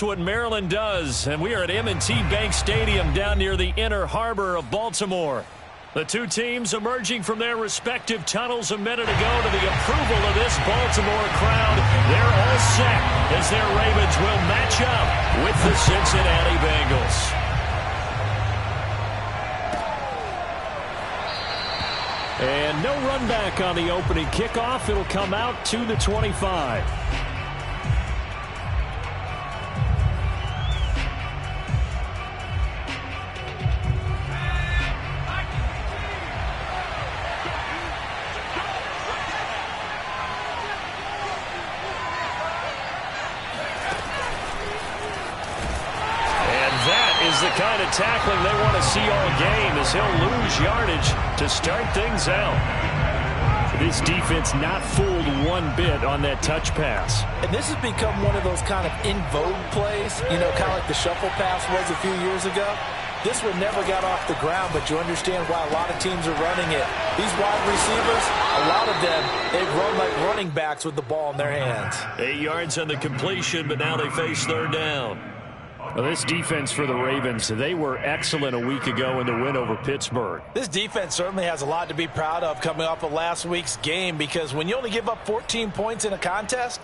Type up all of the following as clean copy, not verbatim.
What Maryland does, and we are at M&T Bank Stadium down near the Inner Harbor of Baltimore. The two teams emerging from their respective tunnels a minute ago to the approval of this Baltimore crowd. They're all set as their Ravens will match up with the Cincinnati Bengals. And no run back on the opening kickoff. It'll come out to the 25. The kind of tackling they want to see all game as he'll lose yardage to start things out. This defense not fooled one bit on that touch pass. And this has become one of those kind of in vogue plays, you know, kind of like the shuffle pass was a few years ago. This one never got off the ground, but you understand why a lot of teams are running it. These wide receivers, a lot of them, they run like running backs with the ball in their hands. 8 yards on the completion, but now they face third down. Well, this defense for the Ravens, they were excellent a week ago in the win over Pittsburgh. This defense certainly has a lot to be proud of coming off of last week's game, because when you only give up 14 points in a contest,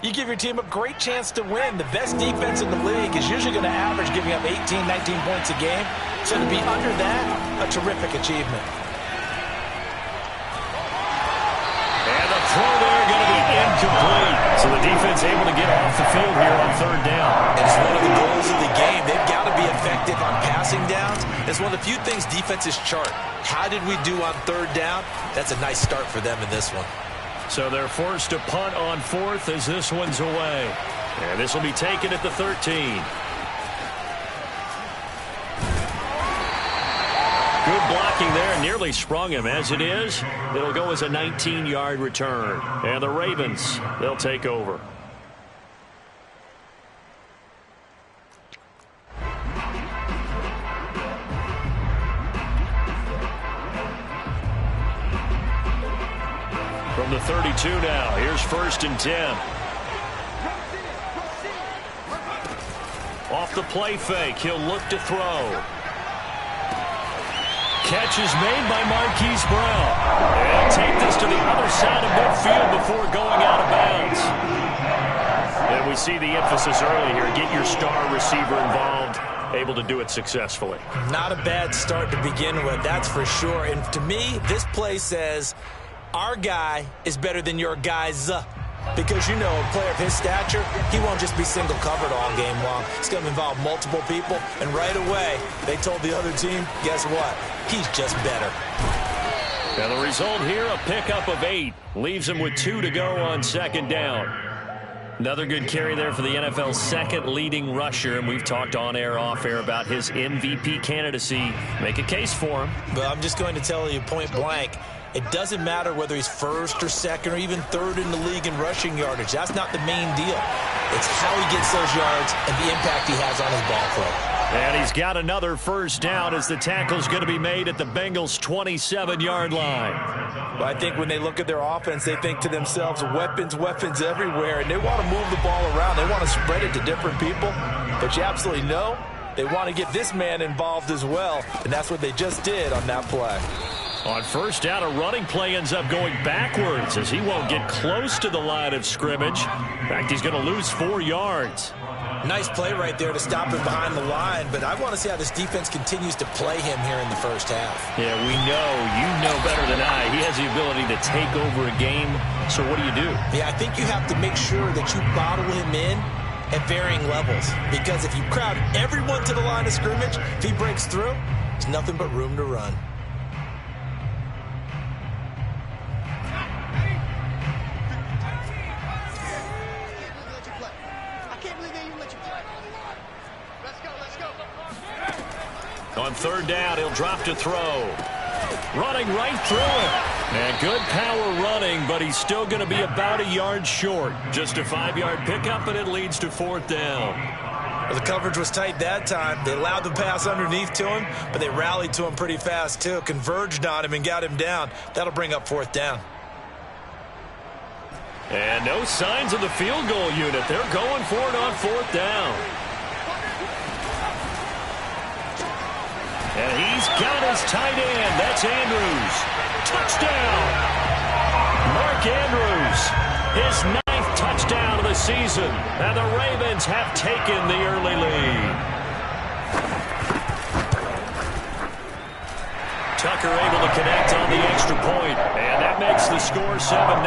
you give your team a great chance to win. The best defense in the league is usually going to average giving up 18, 19 points a game. So to be under that, a terrific achievement. And the throw there going to be incomplete. So the defense able to get off the field here on third down. It's one of the goals of the game. They've got to be effective on passing downs. It's one of the few things defenses chart. How did we do on third down? That's a nice start for them in this one. So they're forced to punt on fourth as this one's away. And this will be taken at the 13. Good blocking there, nearly sprung him. As it is, it'll go as a 19-yard return. And the Ravens, they'll take over. From the 32 now, here's 1st and 10. Off the play fake, he'll look to throw. Catch is made by Marquise Brown. And take this to the other side of midfield before going out of bounds. And we see the emphasis early here. Get your star receiver involved. Able to do it successfully. Not a bad start to begin with, that's for sure. And to me, this play says, our guy is better than your guy's. Because, you know, a player of his stature, he won't just be single covered all game long. It's going to involve multiple people. And right away, they told the other team, guess what? He's just better. And the result here, a pickup of 8. Leaves him with 2 to go on second down. Another good carry there for the NFL's second leading rusher. And we've talked on air, off air about his MVP candidacy. Make a case for him. But I'm just going to tell you point blank, it doesn't matter whether he's first or second or even third in the league in rushing yardage. That's not the main deal. It's how he gets those yards and the impact he has on his ball club. And he's got another first down as the tackle's going to be made at the Bengals' 27-yard line. Well, I think when they look at their offense, they think to themselves, weapons, weapons everywhere, and they want to move the ball around. They want to spread it to different people. But you absolutely know they want to get this man involved as well, and that's what they just did on that play. On first down, a running play ends up going backwards as he won't get close to the line of scrimmage. In fact, he's going to lose 4 yards. Nice play right there to stop him behind the line, but I want to see how this defense continues to play him here in the first half. Yeah, we know. You know better than I. He has the ability to take over a game, so what do you do? Yeah, I think you have to make sure that you bottle him in at varying levels, because if you crowd everyone to the line of scrimmage, if he breaks through, there's nothing but room to run. On third down, he'll drop to throw. Running right through it. And good power running, but he's still going to be about a yard short. Just a 5-yard pickup, and it leads to 4th down. Well, the coverage was tight that time. They allowed the pass underneath to him, but they rallied to him pretty fast, too. Converged on him and got him down. That'll bring up 4th down. And no signs of the field goal unit. They're going for it on 4th down. And he's got his tight end. That's Andrews. Touchdown! Mark Andrews, his 9th touchdown of the season. And the Ravens have taken the early lead. Tucker able to connect on the extra point. And that makes the score 7-0.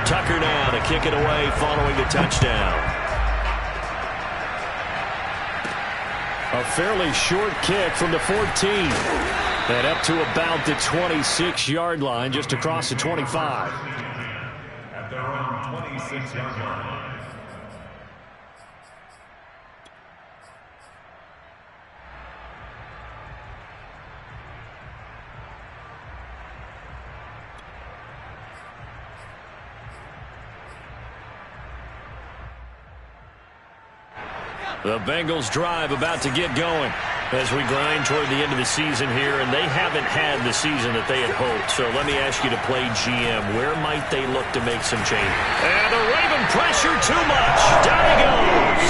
Tucker now to kick it away following the touchdown. A fairly short kick from the 14. And up to about the 26-yard line, just across the 25. At their own 26-yard line. The Bengals drive about to get going as we grind toward the end of the season here, and they haven't had the season that they had hoped. So let me ask you to play GM. Where might they look to make some change? And the Raven pressure too much. Down he goes.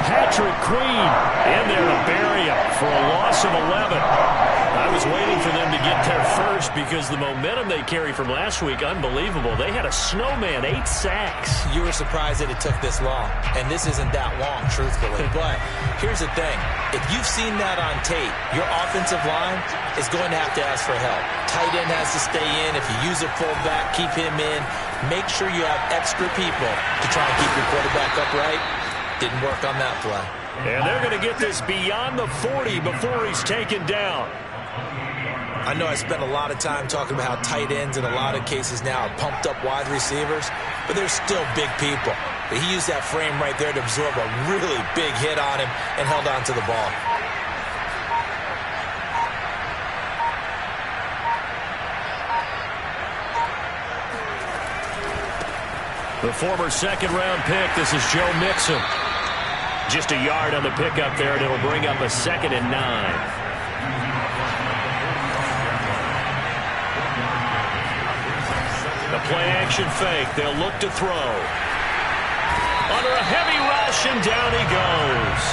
Patrick Queen in there to bury him for a loss of 11. I was waiting for them to get there first because the momentum they carry from last week, unbelievable. They had a snowman, 8 sacks. You were surprised that it took this long, and this isn't that long, truthfully. But here's the thing. If you've seen that on tape, your offensive line is going to have to ask for help. Tight end has to stay in. If you use a fullback, keep him in. Make sure you have extra people to try and keep your quarterback upright. Didn't work on that play. And they're going to get this beyond the 40 before he's taken down. I know I spent a lot of time talking about how tight ends in a lot of cases now are pumped up wide receivers, but they're still big people. But he used that frame right there to absorb a really big hit on him and held on to the ball. The former second-round pick, this is Joe Mixon. Just a yard on the pickup there, and it'll bring up a 2nd and 9. The play-action fake. They'll look to throw. Under a heavy rush, and down he goes.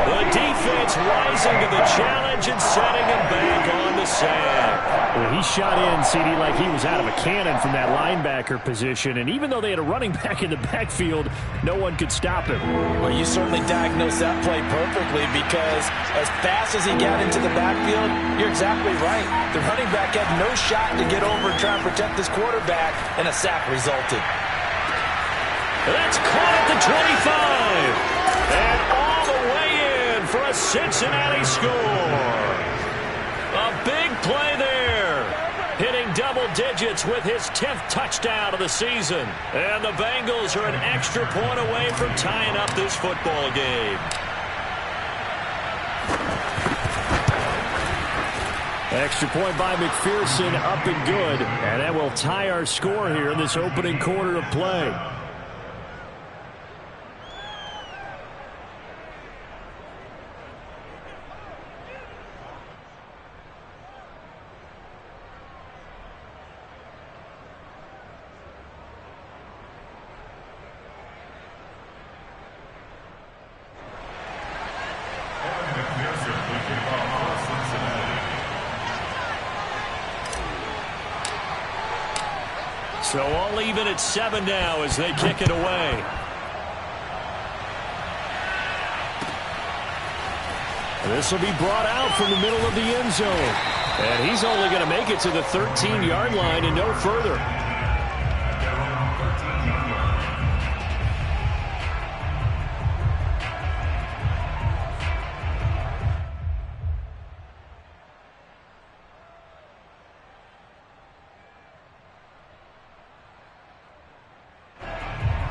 The defense rising to the challenge and setting him back on the sack. Well, he shot in, CD, like he was out of a cannon from that linebacker position. And even though they had a running back in the backfield, no one could stop him. Well, you certainly diagnosed that play perfectly because as fast as he got into the backfield, you're exactly right. The running back had no shot to get over and try and protect this quarterback, and a sack resulted. That's caught at the 25. And all the way in for a Cincinnati score. A big play there. Hitting double digits with his 10th touchdown of the season. And the Bengals are an extra point away from tying up this football game. Extra point by McPherson, up and good. And that will tie our score here in this opening quarter of play. So all even at 7 now as they kick it away. This will be brought out from the middle of the end zone. And he's only going to make it to the 13-yard line and no further.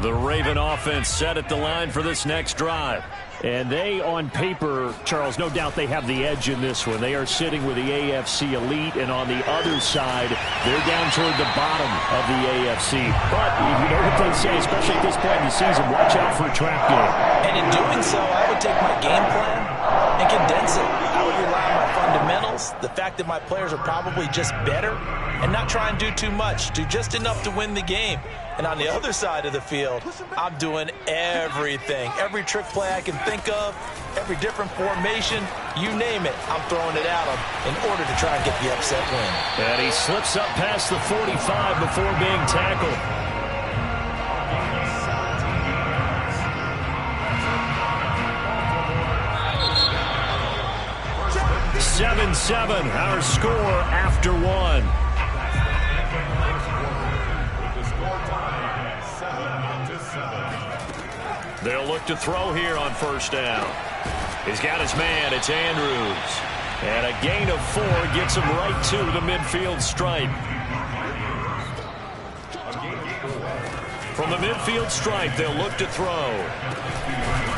The Raven offense set at the line for this next drive. And they, on paper, Charles, no doubt they have the edge in this one. They are sitting with the AFC elite, and on the other side, they're down toward the bottom of the AFC. But you know what they say, especially at this point in the season, watch out for a trap game. And in doing so, I would take my game plan and condense it. I would rely on my fundamentals. fundamentals, the fact that my players are probably just better, and not try and do too much, do just enough to win the game. And on the other side of the field, I'm doing everything. Every trick play I can think of, every different formation, you name it, I'm throwing it at them in order to try and get the upset win. And he slips up past the 45 before being tackled. 7-7, our score after one. They'll look to throw here on first down. He's got his man. It's Andrews. And a gain of 4 gets him right to the midfield stripe. From the midfield stripe, they'll look to throw.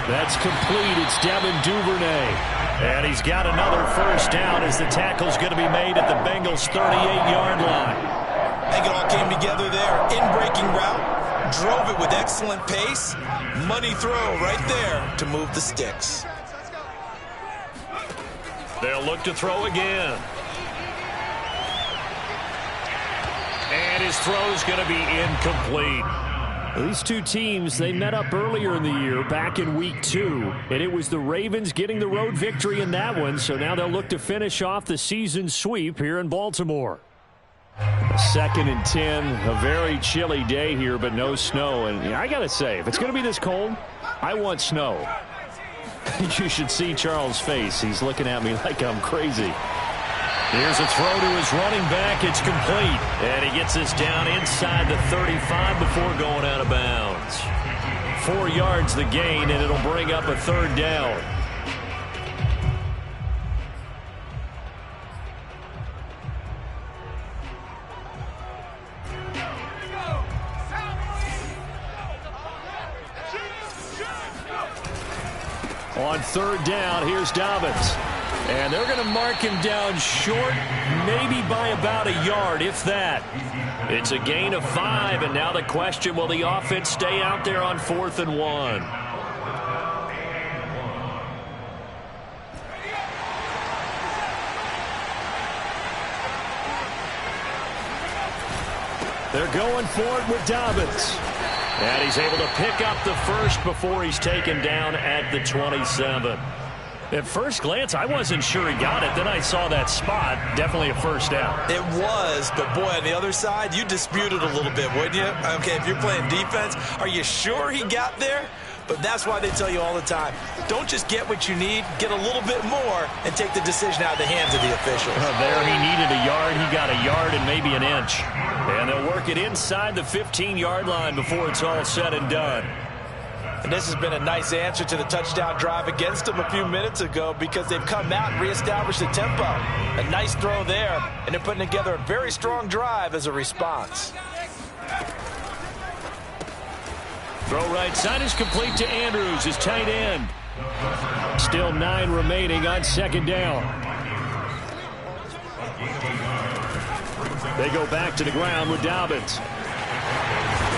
That's complete. It's Devin Duvernay. And he's got another first down as the tackle's going to be made at the Bengals' 38-yard line. I think it all came together there. In-breaking route, drove it with excellent pace. Money throw right there to move the sticks. They'll look to throw again. And his throw's going to be incomplete. These two teams, they met up earlier in the year, back in Week 2, and it was the Ravens getting the road victory in that one, so now they'll look to finish off the season sweep here in Baltimore. 2nd and 10, a very chilly day here, but no snow, and I got to say, if it's going to be this cold, I want snow. You should see Charles' face. He's looking at me like I'm crazy. Here's a throw to his running back. It's complete. And he gets this down inside the 35 before going out of bounds. 4 yards the gain, and it'll bring up a 3rd down. On 3rd down, here's Dobbins. And they're going to mark him down short, maybe by about a yard, if that. It's a gain of 5, and now the question, will the offense stay out there on 4th and 1? They're going for it with Dobbins. And he's able to pick up the first before he's taken down at the 27. At first glance, I wasn't sure he got it. Then I saw that spot. Definitely a first down. It was, but boy, on the other side, you disputed a little bit, wouldn't you? Okay, if you're playing defense, are you sure he got there? But that's why they tell you all the time, don't just get what you need, get a little bit more, and take the decision out of the hands of the officials. There he needed a yard. He got a yard and maybe an inch. And they'll work it inside the 15-yard line before it's all said and done. And this has been a nice answer to the touchdown drive against them a few minutes ago because they've come out and reestablished the tempo. A nice throw there, and they're putting together a very strong drive as a response. Throw right side is complete to Andrews, his tight end. Still 9 remaining on 2nd down. They go back to the ground with Dobbins.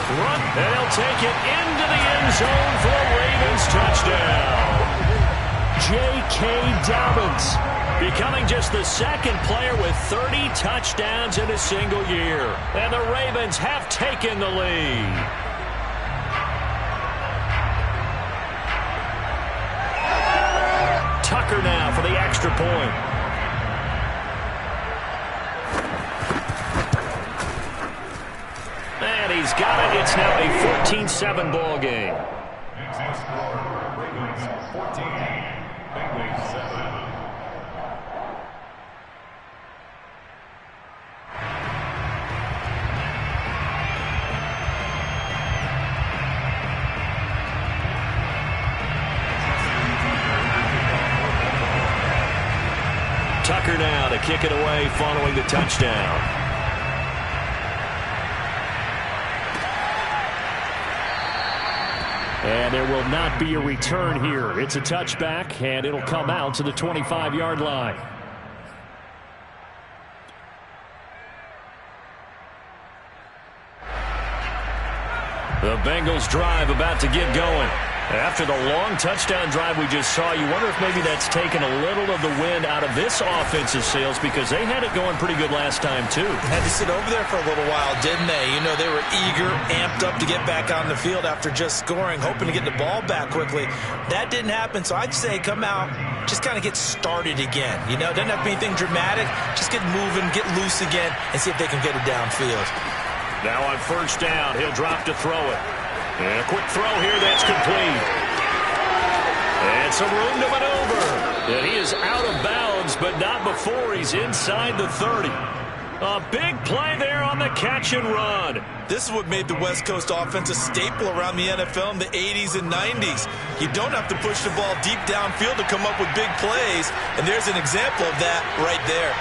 Run, and they'll take it into the end zone for a Ravens touchdown. J.K. Dobbins becoming just the 2nd player with 30 touchdowns in a single year. And the Ravens have taken the lead. Tucker now for the extra point. And he's got it. It's now a 14-7 ball game. Tucker now to kick it away following the touchdown. And there will not be a return here. It's a touchback, and it'll come out to the 25-yard line. The Bengals drive about to get going. After the long touchdown drive we just saw, you wonder if maybe that's taken a little of the wind out of this offense's sails, because they had it going pretty good last time, too. Had to sit over there for a little while, didn't they? You know, they were eager, amped up to get back on the field after just scoring, hoping to get the ball back quickly. That didn't happen, so I'd say come out, just kind of get started again. You know, it doesn't have to be anything dramatic. Just get moving, get loose again, and see if they can get it downfield. Now on first down, he'll drop to throw it. And a quick throw here that's complete. And some room to maneuver. And he is out of bounds, but not before he's inside the 30. A big play there on the catch and run. This is what made the West Coast offense a staple around the NFL in the 80s and 90s. You don't have to push the ball deep downfield to come up with big plays, and there's an example of that right there.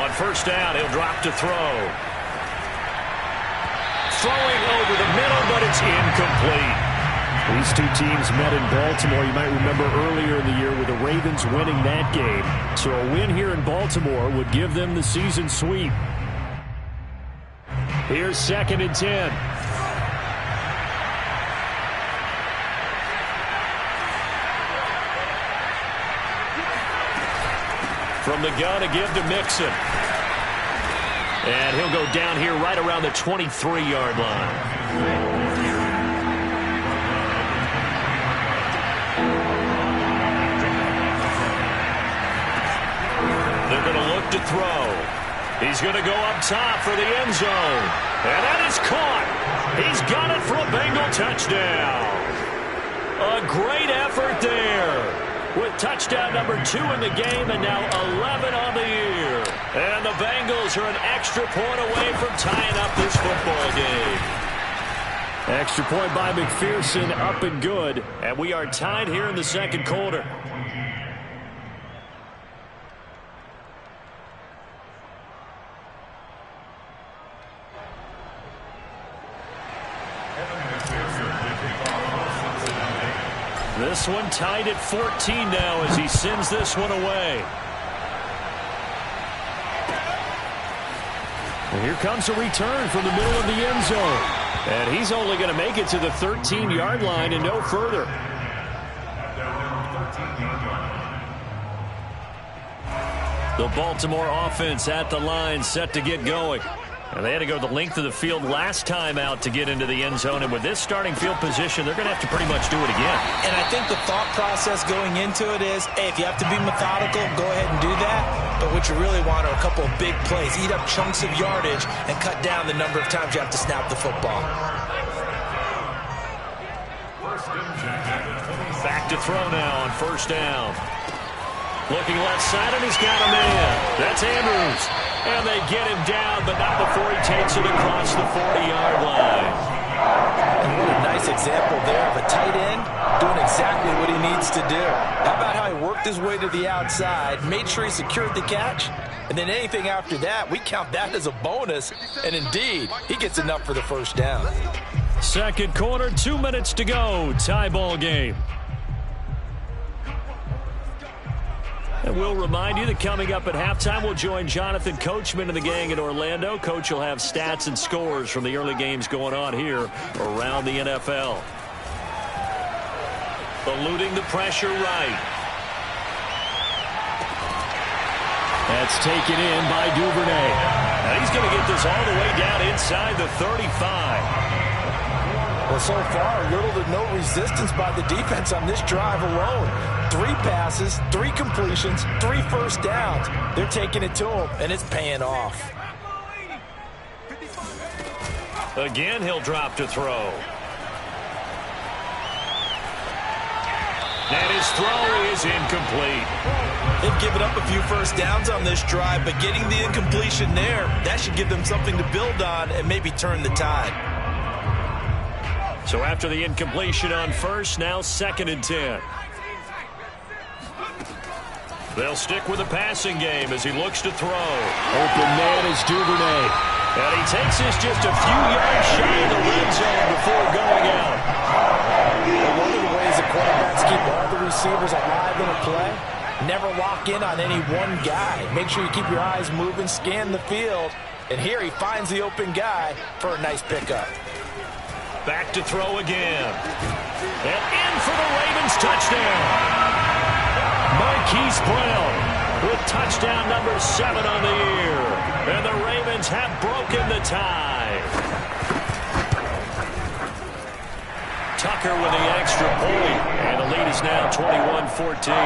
On first down, he'll drop to throw. Throwing over the middle, but it's incomplete. These two teams met in Baltimore. You might remember earlier in the year with the Ravens winning that game. So a win here in Baltimore would give them the season sweep. Here's 2nd and 10. From the gun, a give to Mixon. And he'll go down here right around the 23-yard line. They're going to look to throw. He's going to go up top for the end zone. And that is caught. He's got it for a Bengal touchdown. A great effort there. With touchdown number 2 in the game and now 11 on the year. And the Bengals are an extra point away from tying up this football game. Extra point by McPherson, up and good. And we are tied here in the second quarter. This one tied at 14 now as he sends this one away. And here comes a return from the middle of the end zone. And he's only going to make it to the 13-yard line and no further. The Baltimore offense at the line, set to get going. And they had to go the length of the field last time out to get into the end zone. And with this starting field position, they're going to have to pretty much do it again. And I think the thought process going into it is, hey, if you have to be methodical, go ahead and do that. But what you really want are a couple of big plays. Eat up chunks of yardage and cut down the number of times you have to snap the football. Back to throw now on first down. Looking left side, and he's got a man. That's Andrews. And they get him down, but not before he takes it across the 40-yard line. And what a nice example there of a tight end doing exactly what he needs to do. How about how he worked his way to the outside, made sure he secured the catch, and then anything after that, we count that as a bonus. And indeed, he gets enough for the first down. Second quarter, 2 minutes to go. Tie ball game. And we'll remind you that coming up at halftime, we'll join Jonathan Coachman and the gang in Orlando. Coach will have stats and scores from the early games going on here around the NFL. Eluding the pressure right. That's taken in by Duvernay. And he's going to get this all the way down inside the 35. Well, so far, little to no resistance by the defense on this drive alone. 3 passes, 3 completions, 3 first downs. They're taking it to him, and it's paying off. Again, he'll drop to throw. And his throw is incomplete. They've given up a few first downs on this drive, but getting the incompletion there, that should give them something to build on and maybe turn the tide. So after the incompletion on first, now 2nd and 10. They'll stick with the passing game as he looks to throw. Open man is Duvernay. And he takes this just a few yards shy of the red zone before going out. Well, one of the ways the quarterbacks keep all the receivers alive in a play, never lock in on any one guy. Make sure you keep your eyes moving, scan the field. And here he finds the open guy for a nice pickup. Back to throw again. And in for the Ravens touchdown. Marquise Brown with touchdown number 7 on the year. And the Ravens have broken the tie. Tucker with the extra point. And the lead is now 21-14.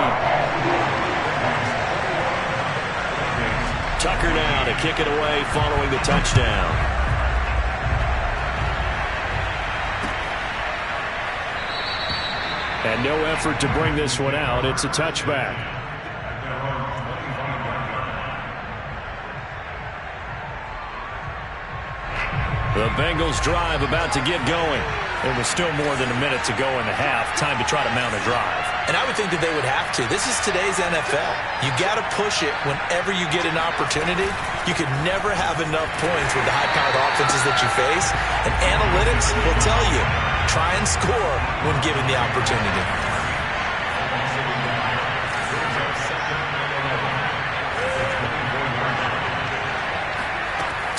Tucker now to kick it away following the touchdown. And no effort to bring this one out. It's a touchback. The Bengals drive about to get going. There was still more than a minute to go in the half. Time to try to mount a drive. And I would think that they would have to. This is today's NFL. You got to push it whenever you get an opportunity. You could never have enough points with the high-powered offenses that you face. And analytics will tell you, try and score when given the opportunity.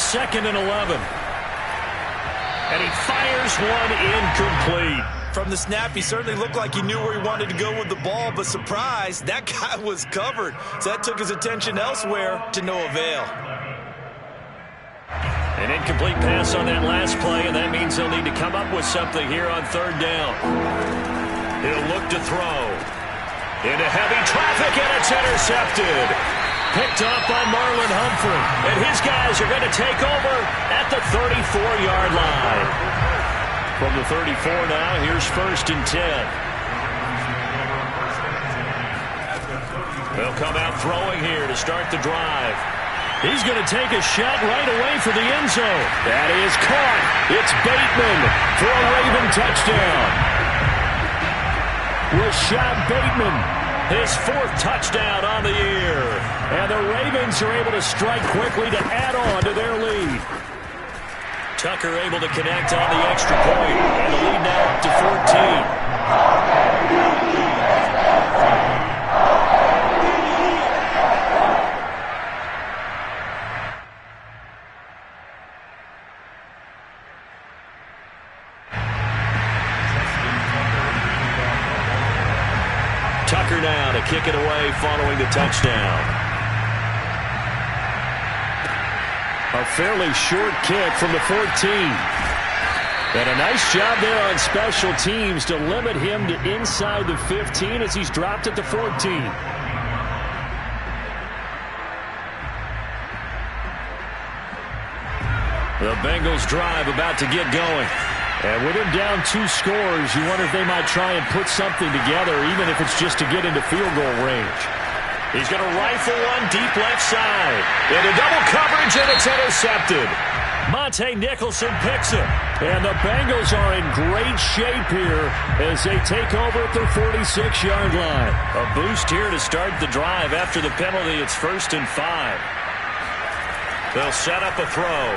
Second and 11. And he fires one incomplete. From the snap, he certainly looked like he knew where he wanted to go with the ball, but surprise, that guy was covered. So that took his attention elsewhere to no avail. An incomplete pass on that last play, and that means they'll need to come up with something here on third down. He'll look to throw. Into heavy traffic, and it's intercepted. Picked up by Marlon Humphrey. And his guys are going to take over at the 34-yard line. From the 34 now, here's 1st and 10. They'll come out throwing here to start the drive. He's going to take a shot right away for the end zone. That is caught. It's Bateman for a Raven touchdown. Rashad Bateman, his 4th touchdown on the year. And the Ravens are able to strike quickly to add on to their lead. Tucker able to connect on the extra point. And the lead now up to 14. Tucker now to kick it away following the touchdown. A fairly short kick from the 14. And a nice job there on special teams to limit him to inside the 15 as he's dropped at the 14. The Bengals drive about to get going. And with him down 2 scores, you wonder if they might try and put something together, even if it's just to get into field goal range. He's going to rifle one deep left side. Into double coverage, and it's intercepted. Monte Nicholson picks it. And the Bengals are in great shape here as they take over at their 46-yard line. A boost here to start the drive after the penalty. It's 1st and 5. They'll set up a throw.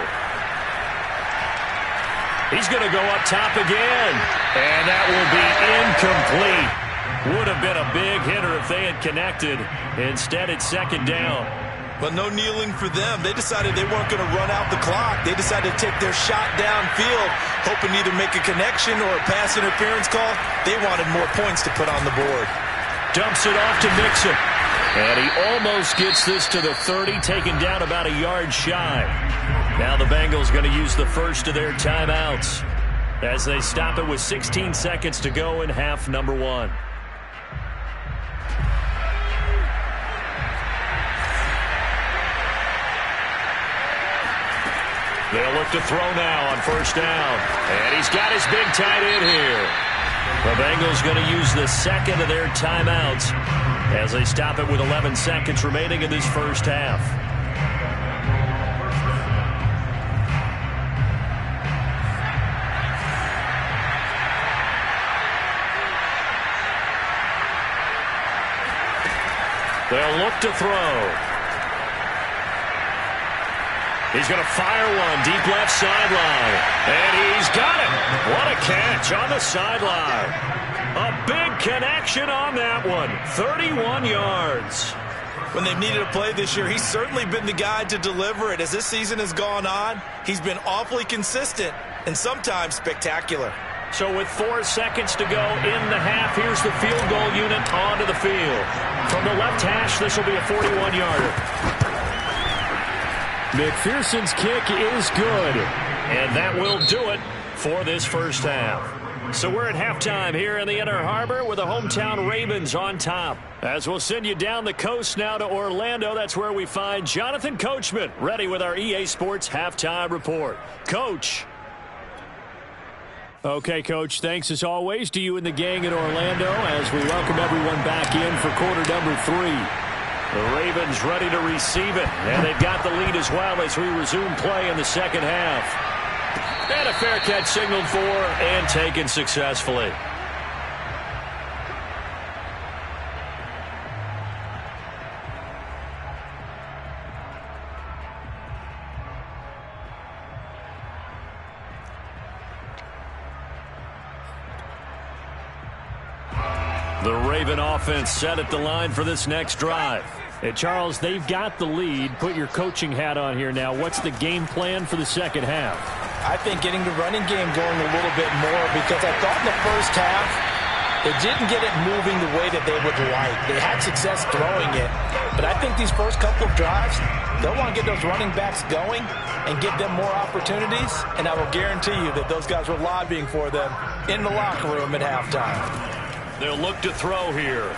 He's going to go up top again. And that will be incomplete. Would have been a big hitter if they had connected. Instead, it's 2nd down. But no kneeling for them. They decided they weren't going to run out the clock. They decided to take their shot downfield, hoping either make a connection or a pass interference call. They wanted more points to put on the board. Dumps it off to Mixon. And he almost gets this to the 30, taken down about a yard shy. Now the Bengals going to use the first of their timeouts as they stop it with 16 seconds to go in half number 1. They'll look to throw now on 1st down. And he's got his big tight end here. The Bengals going to use the 2nd of their timeouts as they stop it with 11 seconds remaining in this first half. They'll look to throw. He's going to fire one deep left sideline. And he's got it. What a catch on the sideline. A big connection on that one. 31 yards. when they've needed a play this year, he's certainly been the guy to deliver it. As this season has gone on, he's been awfully consistent and sometimes spectacular. So with 4 seconds to go in the half, here's the field goal unit onto the field. From the left hash, this will be a 41-yarder. McPherson's kick is good. And that will do it for this first half. So we're at halftime here in the Inner Harbor with the hometown Ravens on top. As we'll send you down the coast now to Orlando, that's where we find Jonathan Coachman ready with our EA Sports halftime report. Coach. Okay, Coach, thanks as always to you and the gang in Orlando as we welcome everyone back in for quarter number 3. The Ravens ready to receive it, and they've got the lead as well as we resume play in the second half. And a fair catch signaled for and taken successfully. The Raven offense set at the line for this next drive. And Charles, they've got the lead. Put your coaching hat on here now. What's the game plan for the second half? I think getting the running game going a little bit more, because I thought in the first half they didn't get it moving the way that they would like. They had success throwing it, but I think these first couple of drives, they'll want to get those running backs going and give them more opportunities, and I will guarantee you that those guys were lobbying for them in the locker room at halftime. They'll look to throw here.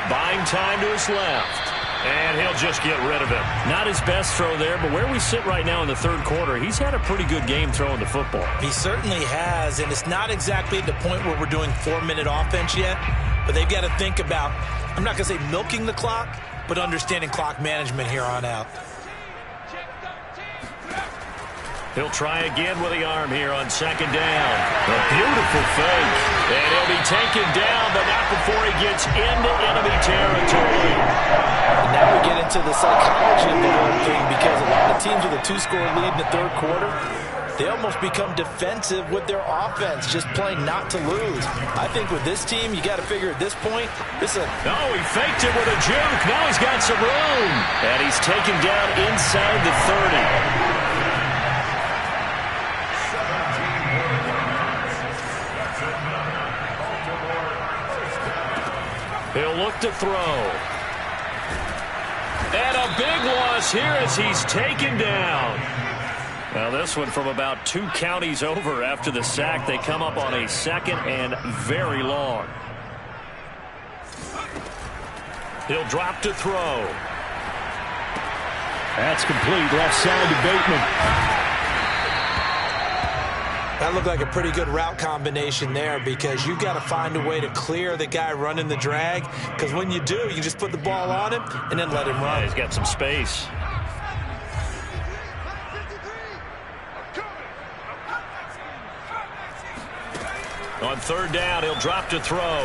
Buying time to his left. And he'll just get rid of it. Not his best throw there, but where we sit right now in the third quarter, he's had a pretty good game throwing the football. He certainly has, and it's not exactly at the point where we're doing 4-minute offense yet, but they've got to think about, I'm not going to say milking the clock, but understanding clock management here on out. He'll try again with the arm here on second down. A beautiful fake. And he'll be taken down, but not before he gets into enemy territory. And now we get into the psychology of the whole thing, because a lot of teams with a 2-score lead in the third quarter, they almost become defensive with their offense, just playing not to lose. I think with this team, you got to figure at this point, this is a... No, he faked it with a juke. Now he's got some room. And he's taken down inside the 30. He'll look to throw. And a big loss here as he's taken down. Now this one from about 2 counties over after the sack. They come up on a second and very long. He'll drop to throw. That's complete. Left side to Bateman. That looked like a pretty good route combination there, because you got to find a way to clear the guy running the drag, because when you do, you just put the ball on him and then let him run. Yeah, he's got some space. On third down, he'll drop to throw.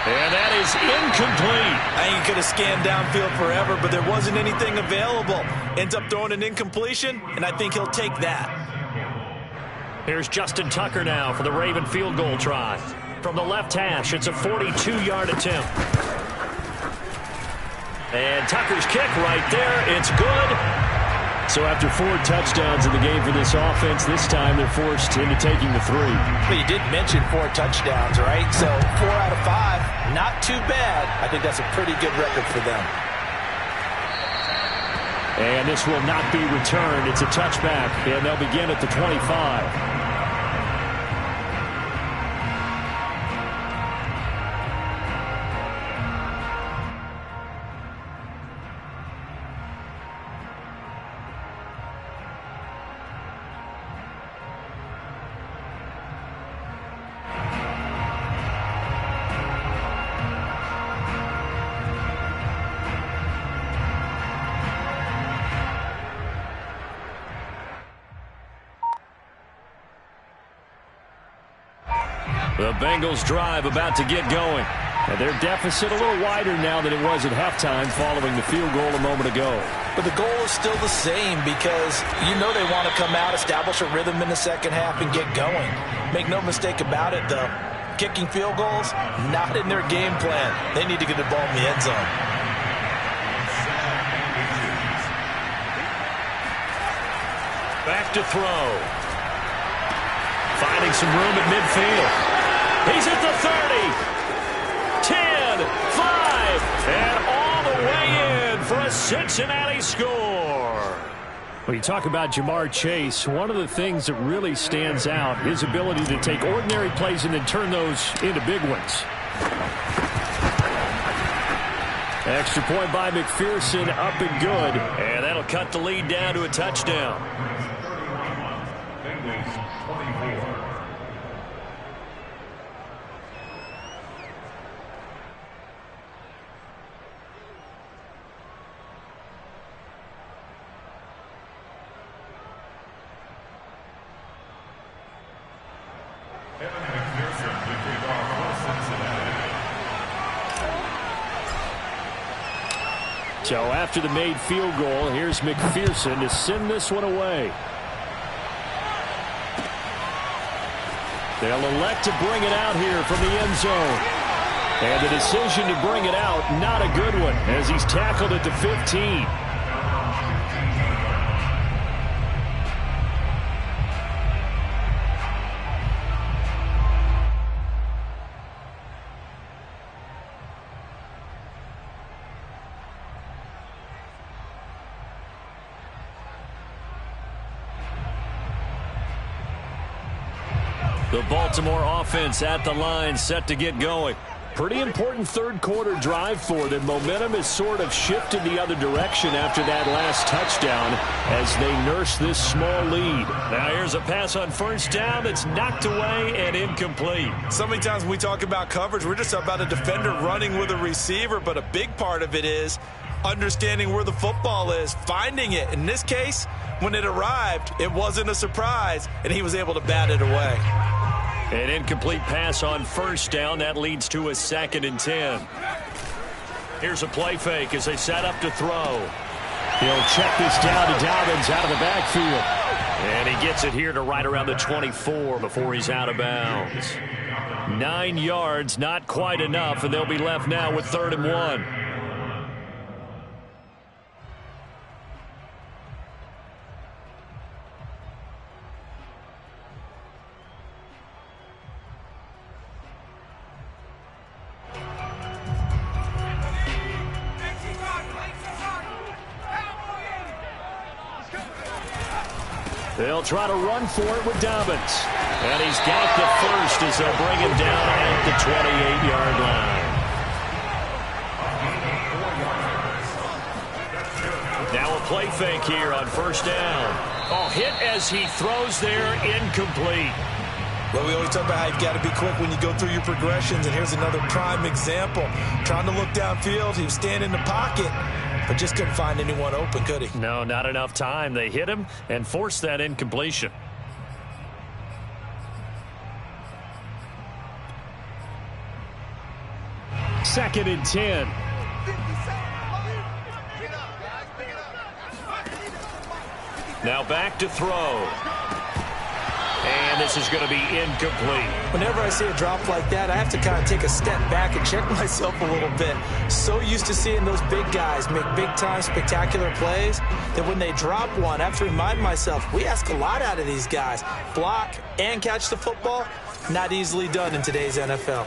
And that is incomplete. I think he could have scanned downfield forever, but there wasn't anything available. Ends up throwing an incompletion, and I think he'll take that. Here's Justin Tucker now for the Raven field goal try. From the left hash, it's a 42-yard attempt. And Tucker's kick right there. It's good. So after 4 touchdowns in the game for this offense, this time they're forced into taking the 3. But you did mention 4 touchdowns, right? So 4 out of 5, not too bad. I think that's a pretty good record for them. And this will not be returned. It's a touchback, and they'll begin at the 25. The Bengals drive about to get going. And their deficit a little wider now than it was at halftime following the field goal a moment ago. But the goal is still the same, because you know they want to come out, establish a rhythm in the second half, and get going. Make no mistake about it, though. kicking field goals, not in their game plan. They need to get the ball in the end zone. Back to throw. Finding some room at midfield. He's at the 30. 10, 5, and all the way in for a Cincinnati score. When you talk about Jamar Chase, one of the things that really stands out, his ability to take ordinary plays and then turn those into big ones. Extra point by McPherson, up and good. And that'll cut the lead down to a touchdown. So after the made field goal, here's McPherson to send this one away. They'll elect to bring it out here from the end zone. And the decision to bring it out, not a good one, as he's tackled at the 15. The Baltimore offense at the line, set to get going. Pretty important third quarter drive for them. Momentum has sort of shifted the other direction after that last touchdown as they nurse this small lead. Now here's a pass on first down that's knocked away and incomplete. So many times when we talk about coverage, we're just about a defender running with a receiver, but a big part of it is understanding where the football is, finding it. In this case, when it arrived, it wasn't a surprise, and he was able to bat it away. An incomplete pass on first down. That leads to a 2nd and 10. Here's a play fake as they set up to throw. He'll check this down to Dobbins out of the backfield. And he gets it here to right around the 24 before he's out of bounds. 9 yards, not quite enough, and they'll be left now with 3rd and 1. They'll try to run for it with Dobbins. And he's got the first as they'll bring him down at the 28-yard line. Now a play fake here on first down. Oh, hit as he throws there, incomplete. Well, we always talk about how you've got to be quick when you go through your progressions, and here's another prime example. Trying to look downfield, he was standing in the pocket, but just couldn't find anyone open, could he? No, not enough time. They hit him and forced that incompletion. Second and 10. Now back to throw. And this is going to be incomplete. Whenever I see a drop like that, I have to kind of take a step back and check myself a little bit. So used to seeing those big guys make big-time spectacular plays that when they drop one, I have to remind myself, we ask a lot out of these guys. Block and catch the football, not easily done in today's NFL.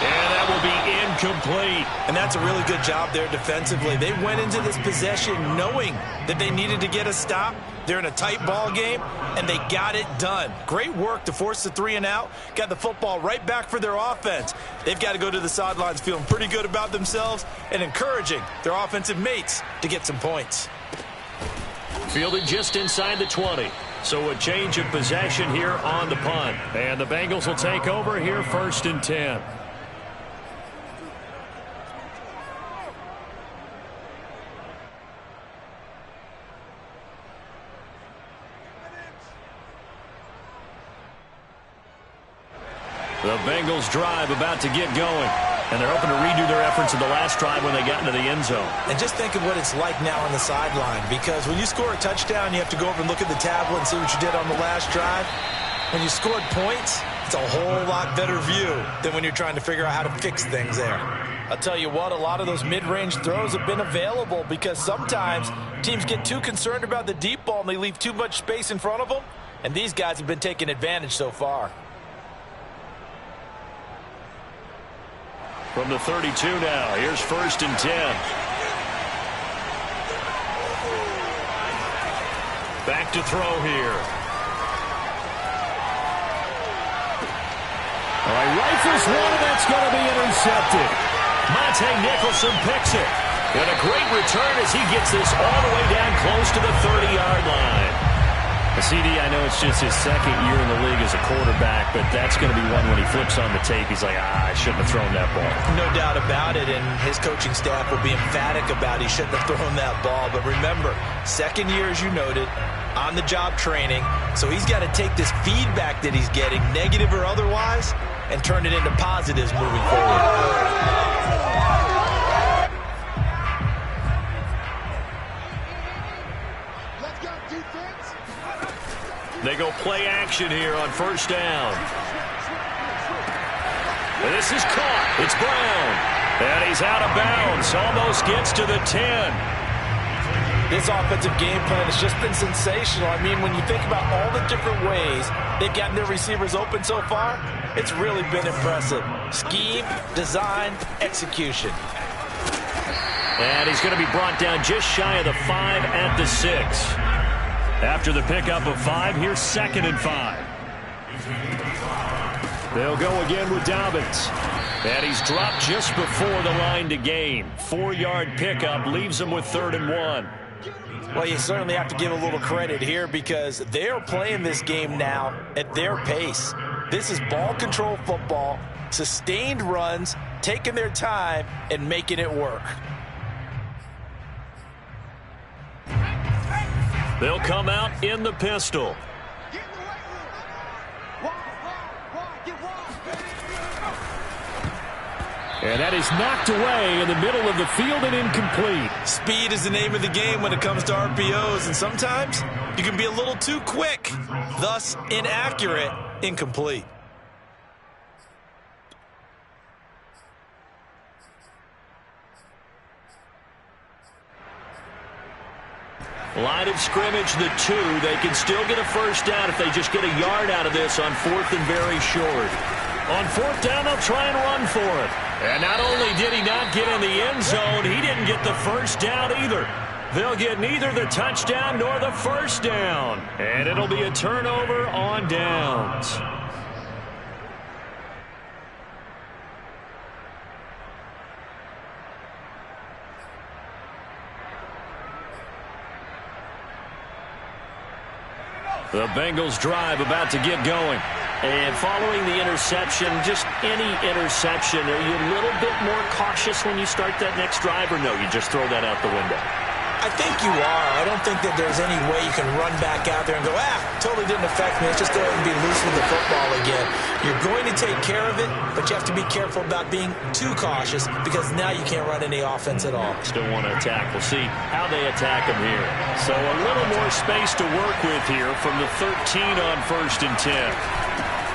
And that will be incomplete. And that's a really good job there defensively. They went into this possession knowing that they needed to get a stop. They're in a tight ball game, and they got it done. Great work to force the 3 and out. Got the football right back for their offense. They've got to go to the sidelines feeling pretty good about themselves and encouraging their offensive mates to get some points. Fielded just inside the 20. So a change of possession here on the punt. And the Bengals will take over here, 1st and 10. The Bengals drive about to get going. And they're hoping to redo their efforts in the last drive when they got into the end zone. And just think of what it's like now on the sideline, because when you score a touchdown, you have to go over and look at the tablet and see what you did on the last drive. When you scored points, it's a whole lot better view than when you're trying to figure out how to fix things there. I'll tell you what, a lot of those mid-range throws have been available because sometimes teams get too concerned about the deep ball and they leave too much space in front of them, and these guys have been taking advantage so far. From the 32 now, here's 1st and 10. Back to throw here. All right, rifles one, and that's going to be intercepted. Monte Nicholson picks it. And a great return as he gets this all the way down close to the 30-yard line. CD, I know it's just his second year in the league as a quarterback, but that's going to be one when he flips on the tape. He's like, I shouldn't have thrown that ball. No doubt about it, and his coaching staff will be emphatic about he shouldn't have thrown that ball. But remember, second year, as you noted, on-the-job training, so he's got to take this feedback that he's getting, negative or otherwise, and turn it into positives moving forward. They go play action here on 1st down. And this is caught. It's Brown. And he's out of bounds. Almost gets to the 10. This offensive game plan has just been sensational. I mean, when you think about all the different ways they've gotten their receivers open so far, it's really been impressive. Scheme, design, execution. And he's going to be brought down just shy of the 5 at the 6. After the pickup of 5, here's 2nd and 5. They'll go again with Dobbins. And he's dropped just before the line to gain. 4-yard pickup leaves him with 3rd and 1. Well, you certainly have to give a little credit here because they are playing this game now at their pace. This is ball control football, sustained runs, taking their time, and making it work. They'll come out in the pistol. And that is knocked away in the middle of the field and incomplete. Speed is the name of the game when it comes to RPOs, and sometimes you can be a little too quick, thus inaccurate, incomplete. Line of scrimmage, the 2. They can still get a 1st down if they just get a yard out of this on 4th and very short. On 4th down, they'll try and run for it. And not only did he not get in the end zone, he didn't get the 1st down either. They'll get neither the touchdown nor the 1st down. And it'll be a turnover on downs. The Bengals drive about to get going. And following the interception, just any interception, are you a little bit more cautious when you start that next drive, or no, you just throw that out the window? I think you are. I don't think that there's any way you can run back out there and go, totally didn't affect me. Let's just go ahead and be loose with the football again. You're going to take care of it, but you have to be careful about being too cautious because now you can't run any offense at all. Still want to attack. We'll see how they attack him here. So a little more space to work with here from the 13 on 1st and 10.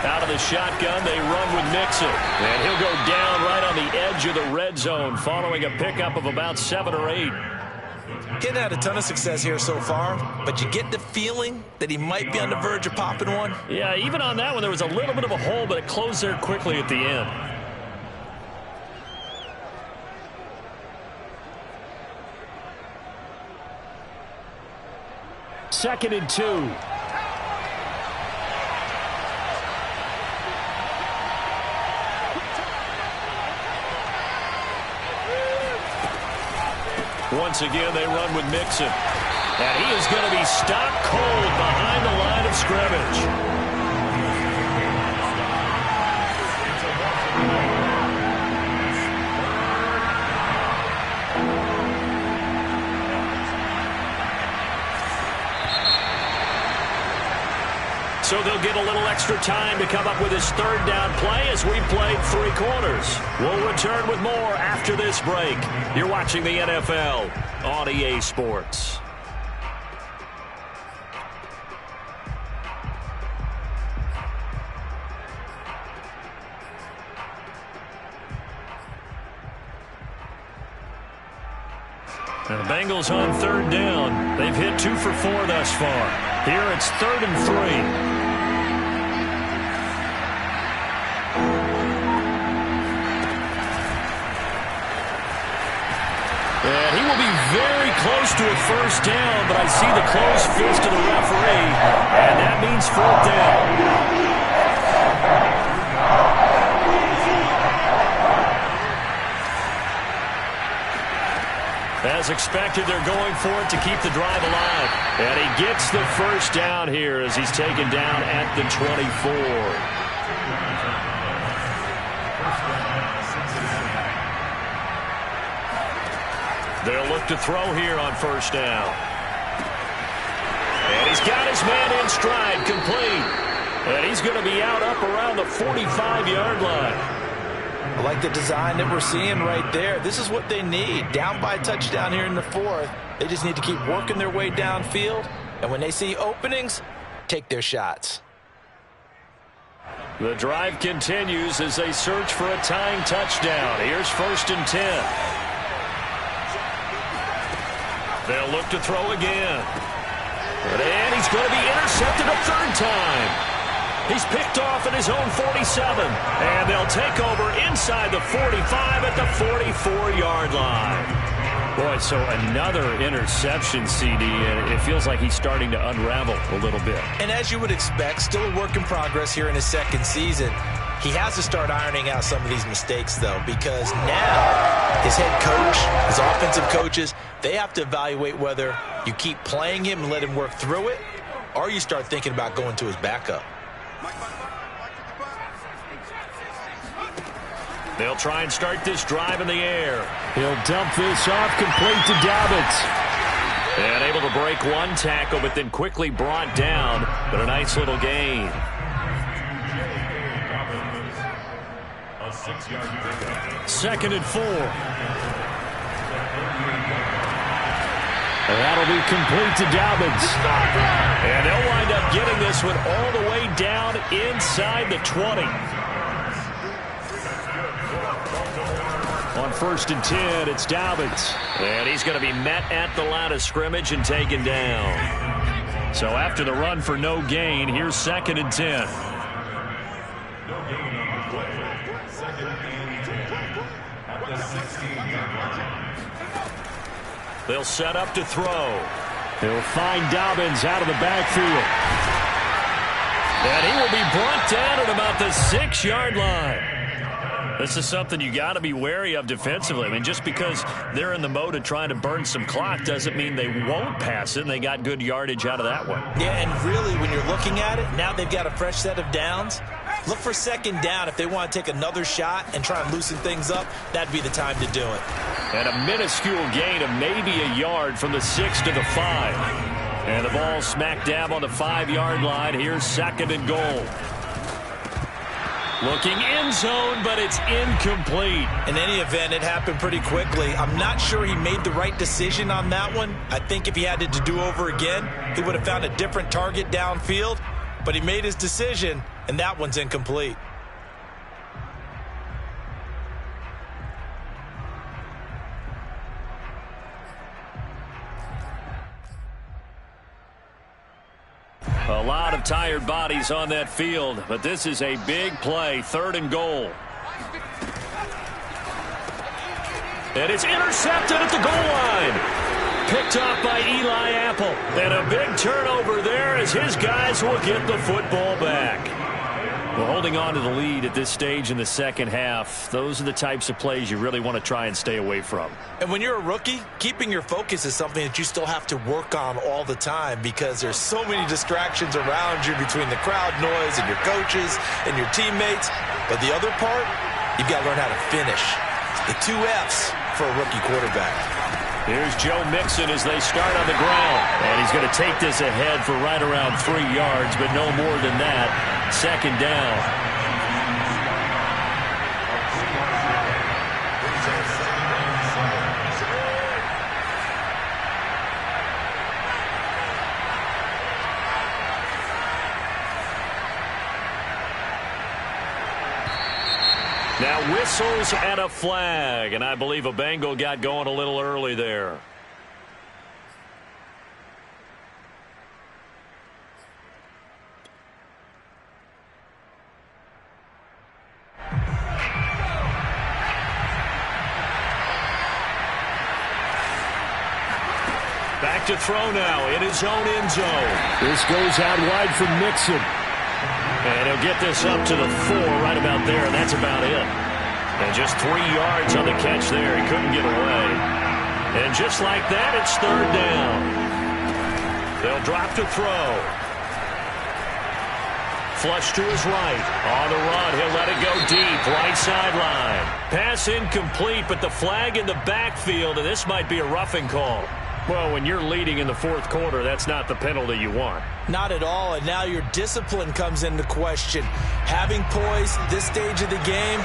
Out of the shotgun, they run with Mixon. And he'll go down right on the edge of the red zone following a pickup of about 7 or 8. Getting had a ton of success here so far, but you get the feeling that he might be on the verge of popping one. Yeah, even on that one, there was a little bit of a hole, but it closed there quickly at the end. Second and 2. Once again, they run with Mixon. And he is going to be stopped cold behind the line of scrimmage. So they'll get a little extra time to come up with his third down play as we played 3 quarters. We'll return with more after this break. You're watching the NFL on EA Sports. And the Bengals on 3rd down. They've hit 2 for 4 thus far. Here it's 3rd and 3. And he will be very close to a first down, but I see the closed fist of the referee, and that means 4th down. As expected, they're going for it to keep the drive alive. And he gets the first down here as he's taken down at the 24. They'll look to throw here on first down. And he's got his man in stride, complete. And he's going to be out up around the 45-yard line. I like the design that we're seeing right there. This is what they need. Down by a touchdown here in the 4th. They just need to keep working their way downfield. And when they see openings, take their shots. The drive continues as they search for a tying touchdown. Here's 1st and 10. They'll look to throw again. And he's going to be intercepted a 3rd time. He's picked off at his own 47. And they'll take over inside the 45 at the 44-yard line. Boy, so another interception, CD, and it feels like he's starting to unravel a little bit. And as you would expect, still a work in progress here in his 2nd season. He has to start ironing out some of these mistakes, though, because now his head coach, his offensive coaches, they have to evaluate whether you keep playing him and let him work through it, or you start thinking about going to his backup. They'll try and start this drive in the air. He'll dump this off, complete to Dobbins. And able to break one tackle, but then quickly brought down. But a nice little gain. A 6-yard pickup. 2nd and 4. And that'll be complete to Dobbins. And they'll wind up getting this one all the way down inside the 20. On 1st and 10, it's Dobbins. And he's going to be met at the line of scrimmage and taken down. So after the run for no gain, here's 2nd and 10. No gain on the play. 2nd and 10. At the 16-yard line. They'll set up to throw. He'll find Dobbins out of the backfield. And he will be brought down at about the 6-yard line. This is something you got to be wary of defensively. I mean, just because they're in the mode of trying to burn some clock doesn't mean they won't pass it, and they got good yardage out of that one. Yeah, and really, when you're looking at it, now they've got a fresh set of downs. Look for 2nd down. If they want to take another shot and try and loosen things up, that'd be the time to do it. And a minuscule gain of maybe a yard from the 6 to the 5. And the ball smack dab on the 5-yard line. Here's 2nd and goal. Looking end zone, but it's incomplete. In any event, it happened pretty quickly. I'm not sure he made the right decision on that one. I think if he had it to do over again, he would have found a different target downfield. But he made his decision, and that one's incomplete. A lot of tired bodies on that field, but this is a big play, 3rd and goal. And it's intercepted at the goal line. Picked off by Eli Apple. And a big turnover there as his guys will get the football back. Well, holding on to the lead at this stage in the 2nd half, those are the types of plays you really want to try and stay away from. And when you're a rookie, keeping your focus is something that you still have to work on all the time because there's so many distractions around you between the crowd noise and your coaches and your teammates. But the other part, you've got to learn how to finish. The 2 F's for a rookie quarterback. Here's Joe Mixon as they start on the ground. And he's going to take this ahead for right around 3 yards, but no more than that. Second down. Now whistles and a flag, and I believe a Bengal got going a little early there. Back to throw now in his own end zone. This goes out wide for Mixon. And he'll get this up to the 4 right about there, and that's about it. And just 3 yards on the catch there. He couldn't get away. And just like that, it's third down. They'll drop to throw. Flush to his right. On the run, he'll let it go deep. Right sideline. Pass incomplete, but the flag in the backfield, and this might be a roughing call. Well, when you're leading in the fourth quarter, that's not the penalty you want. Not at all, and now your discipline comes into question. Having poise this stage of the game,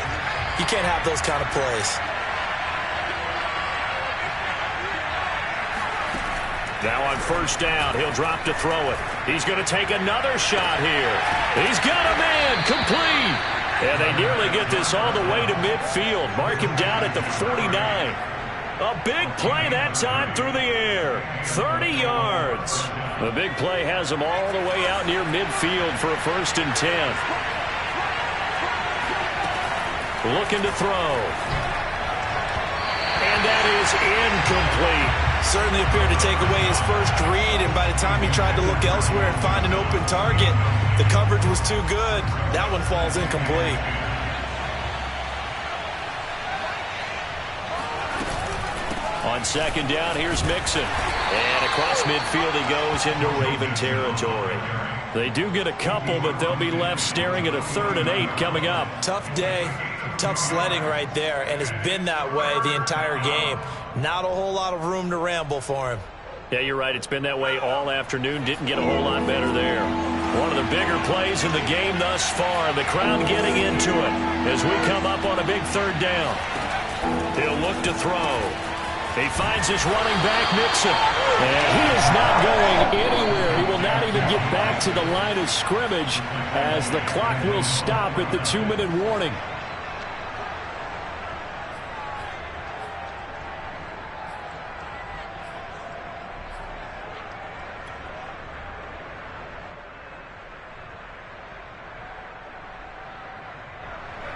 you can't have those kind of plays. Now on first down, he'll drop to throw it. He's going to take another shot here. He's got a man, complete. And they nearly get this all the way to midfield. Mark him down at the 49. A big play that time through the air. 30 yards. The big play has him all the way out near midfield for a 1st and 10. Looking to throw. And that is incomplete. Certainly appeared to take away his first read, and by the time he tried to look elsewhere and find an open target, the coverage was too good. That one falls incomplete. On second down, here's Mixon. And across midfield he goes into Raven territory. They do get a couple, but they'll be left staring at a 3rd and 8 coming up. Tough day, tough sledding right there, and it's been that way the entire game. Not a whole lot of room to ramble for him. Yeah, you're right. It's been that way all afternoon. Didn't get a whole lot better there. One of the bigger plays in the game thus far. The crowd getting into it as we come up on a big 3rd down. He'll look to throw. He finds his running back, Mixon. And he is not going anywhere. He will not even get back to the line of scrimmage as the clock will stop at the 2-minute warning.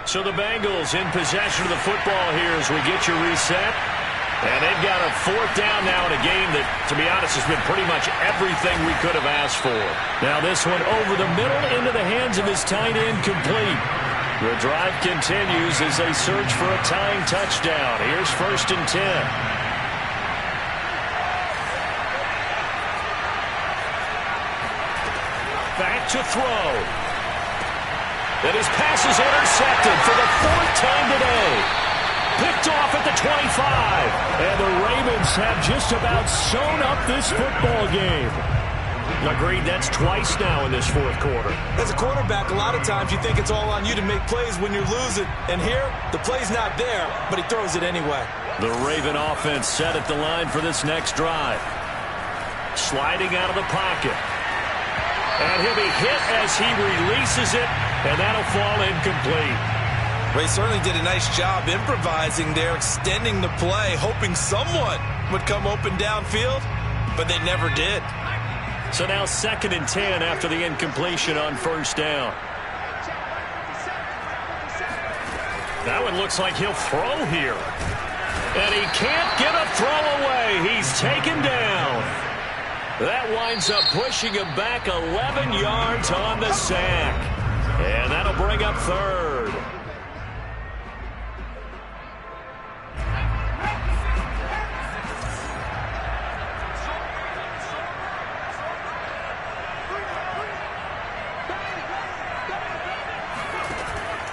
So the Bengals in possession of the football here as we get you reset. And they've got a 4th down now in a game that, to be honest, has been pretty much everything we could have asked for. Now this one over the middle into the hands of his tight end, complete. The drive continues as they search for a tying touchdown. Here's 1st and 10. Back to throw. And his pass is intercepted for the 4th time today. Picked off at the 25. And the Ravens have just about sewn up this football game. Agreed, that's twice now in this 4th quarter. As a quarterback, a lot of times you think it's all on you to make plays when you're losing. And here, the play's not there, but he throws it anyway. The Raven offense set at the line for this next drive. Sliding out of the pocket. And he'll be hit as he releases it, and that'll fall incomplete. Ray certainly did a nice job improvising there, extending the play, hoping someone would come open downfield, but they never did. So now 2nd and 10 after the incompletion on 1st down. That one looks like he'll throw here. And he can't get a throw away. He's taken down. That winds up pushing him back 11 yards on the sack. And that'll bring up 3rd.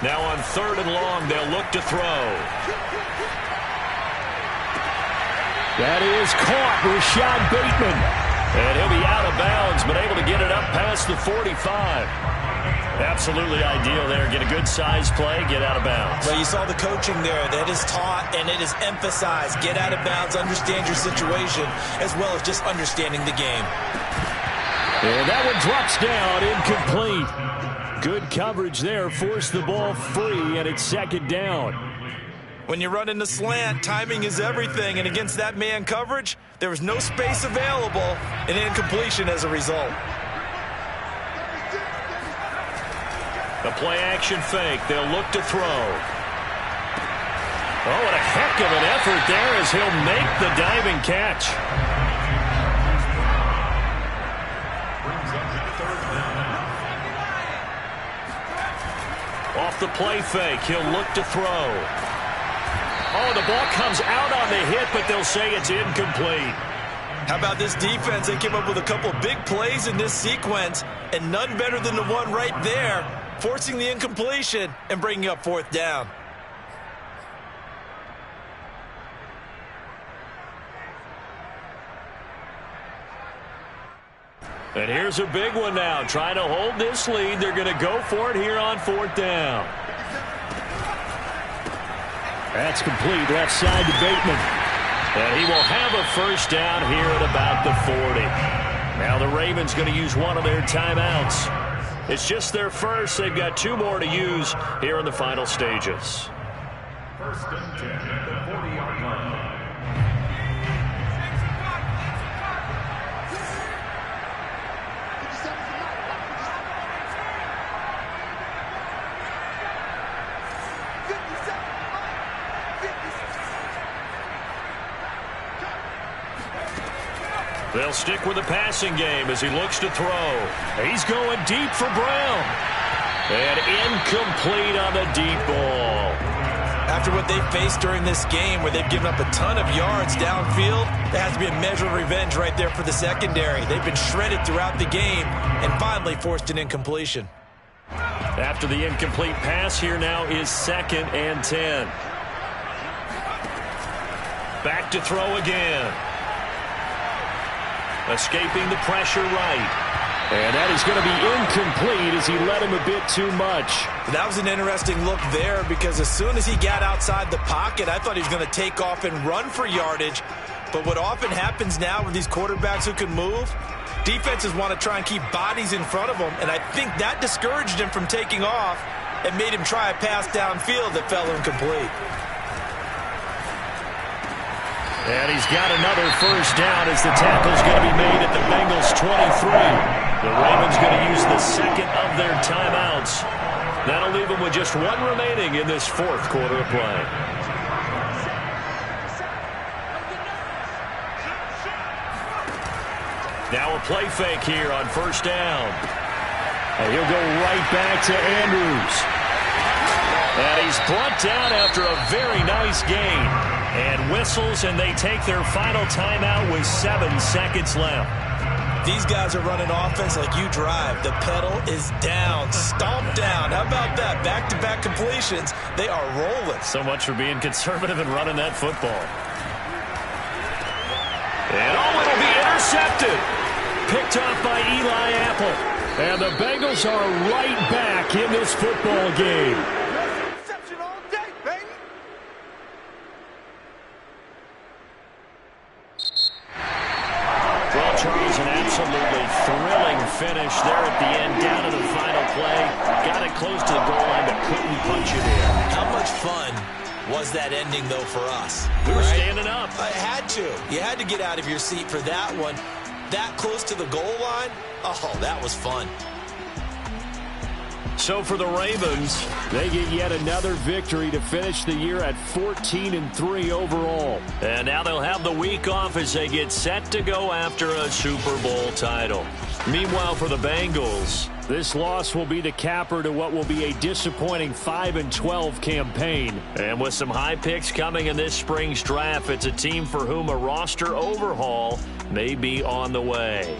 Now on 3rd and long, they'll look to throw. That is caught. Rashad Bateman. And he'll be out of bounds, but able to get it up past the 45. Absolutely ideal there. Get a good size play, get out of bounds. Well, you saw the coaching there. That is taught and it is emphasized. Get out of bounds, understand your situation, as well as just understanding the game. And that one drops down, incomplete. Good coverage there, forced the ball free, and it's second down. When you're running the slant, timing is everything, and against that man coverage, there was no space available, and incompletion as a result. The play-action fake. They'll look to throw. Oh, what a heck of an effort there as he'll make the diving catch. Off the play fake, he'll look to throw. Oh, the ball comes out on the hit, but they'll say it's incomplete. How about this defense? They came up with a couple big plays in this sequence, and none better than the one right there, forcing the incompletion and bringing up fourth down. And here's a big one now. Trying to hold this lead. They're going to go for it here on fourth down. That's complete. Left side to Bateman. And he will have a first down here at about the 40. Now the Ravens going to use one of their timeouts. It's just their first. They've got 2 more to use here in the final stages. First and 10 at the 40-yard line. They'll stick with the passing game as he looks to throw. He's going deep for Brown. And incomplete on the deep ball. After what they've faced during this game where they've given up a ton of yards downfield, there has to be a measure of revenge right there for the secondary. They've been shredded throughout the game and finally forced an incompletion. After the incomplete pass, here now is 2nd and 10. Back to throw again. Escaping the pressure right. And that is going to be incomplete as he led him a bit too much. That was an interesting look there because as soon as he got outside the pocket, I thought he was going to take off and run for yardage. But what often happens now with these quarterbacks who can move, defenses want to try and keep bodies in front of them. And I think that discouraged him from taking off and made him try a pass downfield that fell incomplete. And he's got another first down as the tackle's going to be made at the Bengals 23. The Ravens going to use the second of their timeouts. That'll leave them with just 1 remaining in this 4th quarter of play. Now a play fake here on first down. And he'll go right back to Andrews. And he's brought down after a very nice gain. And whistles, and they take their final timeout with 7 seconds left. These guys are running offense like you drive. The pedal is down, stomped down. How about that? Back-to-back completions. They are rolling. So much for being conservative and running that football. And it'll be intercepted. Picked off by Eli Apple. And the Bengals are right back in this football game. Charles, an absolutely thrilling finish there at the end, down to the final play. Got it close to the goal line, but couldn't punch it in. How much fun was that ending, though, for us? We were standing up. I had to. You had to get out of your seat for that one. That close to the goal line, oh, that was fun. So for the Ravens, they get yet another victory to finish the year at 14-3 overall. And now they'll have the week off as they get set to go after a Super Bowl title. Meanwhile, for the Bengals, this loss will be the capper to what will be a disappointing 5-12 campaign. And with some high picks coming in this spring's draft, it's a team for whom a roster overhaul may be on the way.